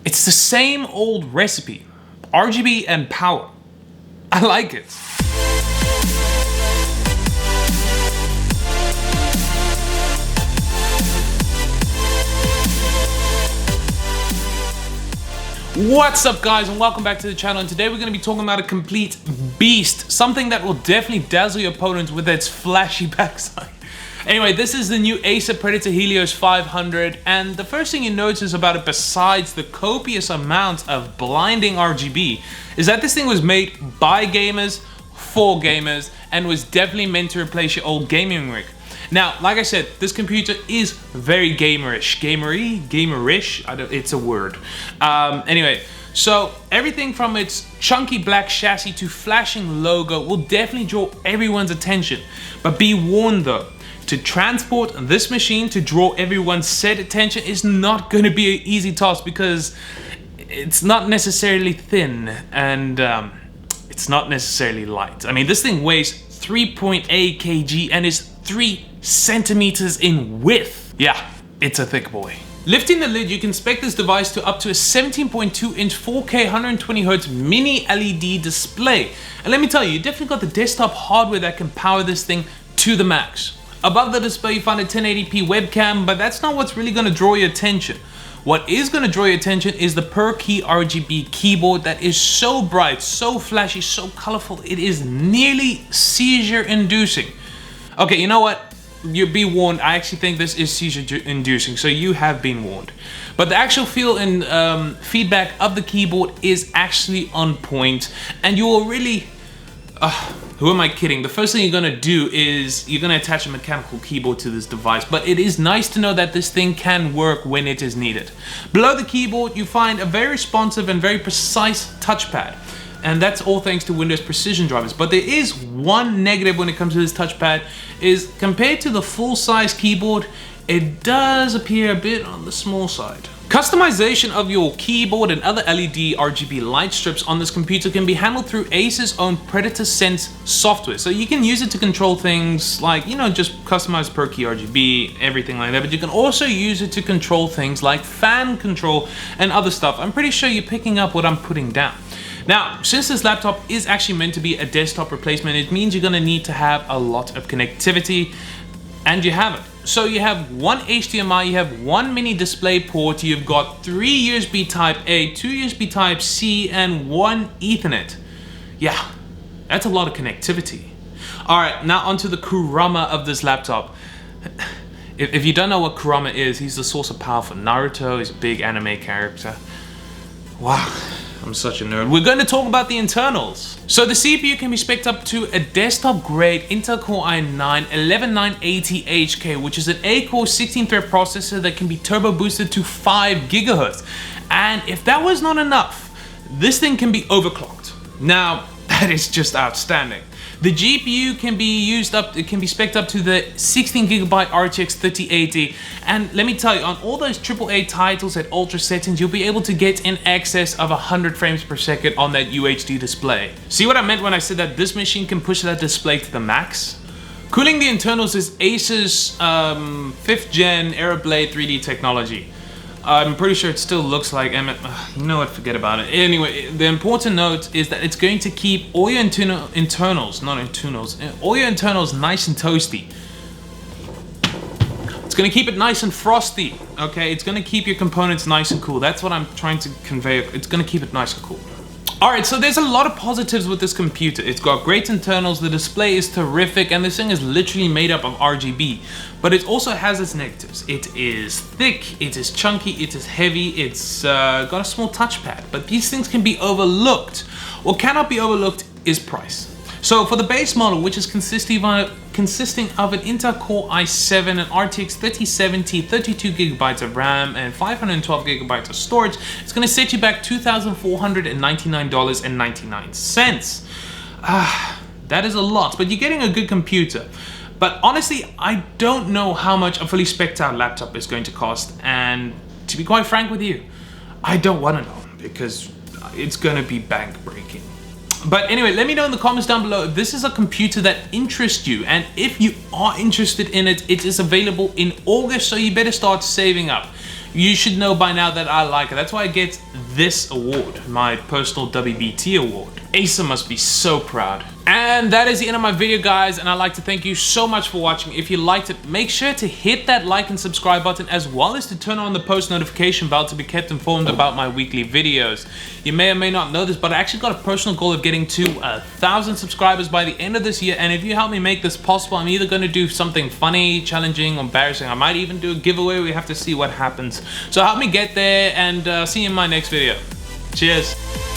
It's the same old recipe, RGB and power. I like it. What's up guys, and welcome back to the channel, and today we're going to be talking about a complete beast, something that will definitely dazzle your opponents with its flashy backside. Anyway, this is the new Acer Preditor Helios 500, and the first thing you notice about it, besides the copious amount of blinding RGB, is that this thing was made by gamers, for gamers, and was definitely meant to replace your old gaming rig. Now, like I said, this computer is very gamerish. Gamerish? It's a word. Anyway, so everything from its chunky black chassis to flashing logo will definitely draw everyone's attention. But be warned though, to transport this machine to draw everyone's said attention is not going to be an easy task, because it's not necessarily thin and it's not necessarily light. I mean, this thing weighs 3.8 kg and is 3 centimeters in width. Yeah, it's a thick boy. Lifting the lid, you can spec this device to up to a 17.2 inch 4K 120Hz mini LED display. And let me tell you, you definitely got the desktop hardware that can power this thing to the max. Above the display you find a 1080p webcam, but that's not what's really going to draw your attention. What is going to draw your attention is the per key RGB keyboard that is so bright, so flashy, so colorful, it is nearly seizure inducing. Okay, you know what? You'll be warned. I actually think this is seizure inducing, so you have been warned. But the actual feel and feedback of the keyboard is actually on point, and you will really... who am I kidding? The first thing you're gonna do is you're gonna attach a mechanical keyboard to this device, but it is nice to know that this thing can work when it is needed. Below the keyboard, you find a very responsive and very precise touchpad. And that's all thanks to Windows precision drivers. But there is one negative when it comes to this touchpad, is compared to the full-size keyboard, it does appear a bit on the small side. Customization of your keyboard and other LED RGB light strips on this computer can be handled through Acer's own Predator Sense software. So you can use it to control things like, you know, just customize per key RGB, everything like that. But you can also use it to control things like fan control and other stuff. I'm pretty sure you're picking up what I'm putting down. Now, since this laptop is actually meant to be a desktop replacement, it means you're gonna need to have a lot of connectivity, and you have it. So you have one HDMI, you have one mini display port, you've got 3 USB Type A, 2 USB Type C, and 1 Ethernet. Yeah, that's a lot of connectivity. All right, now onto the Kurama of this laptop. If you don't know what Kurama is, he's the source of power for Naruto. He's a big anime character. Wow. I'm such a nerd. We're going to talk about the internals. So the CPU can be spec'd up to a desktop grade Intel Core i9 11980HK, which is an 8-core 16-thread processor that can be turbo boosted to 5 GHz. And if that was not enough, this thing can be overclocked. Now, that is just outstanding. The GPU can be spec'd up to the 16GB RTX 3080, and let me tell you, on all those AAA titles at ultra settings, you'll be able to get in excess of 100 frames per second on that UHD display. See what I meant when I said that this machine can push that display to the max? Cooling the internals is Acer's 5th gen Aeroblade 3D technology. I'm pretty sure it still looks like you know what, forget about it. Anyway, the important note is that it's going to keep all your internals nice and toasty. It's going to keep it nice and frosty, okay? It's going to keep your components nice and cool. That's what I'm trying to convey. It's going to keep it nice and cool. Alright, so there's a lot of positives with this computer. It's got great internals, the display is terrific, and this thing is literally made up of RGB. But it also has its negatives. It is thick, it is chunky, it is heavy, it's got a small touchpad. But these things can be overlooked. What cannot be overlooked is price. So for the base model, which is consisting of an Intel Core i7, an RTX 3070, 32GB of RAM, and 512GB of storage, it's going to set you back $2,499.99. That is a lot, but you're getting a good computer. But honestly, I don't know how much a fully spec'd out laptop is going to cost, and to be quite frank with you, I don't want to know, because it's going to be bank breaking. But anyway, let me know in the comments down below if this is a computer that interests you, and if you are interested in it, it is available in August, so you better start saving up. you should know by now that I like it. That's why I get this award, my personal WBT award. Acer must be so proud. And that is the end of my video, guys, and I'd like to thank you so much for watching. If you liked it, make sure to hit that like and subscribe button, as well as to turn on the post notification bell to be kept informed about my weekly videos. You may or may not know this, but I actually got a personal goal of getting to 1,000 subscribers by the end of this year, and if you help me make this possible, I'm either going to do something funny, challenging, or embarrassing. I might even do a giveaway. We have to see what happens. So help me get there, and see you in my next video. Cheers.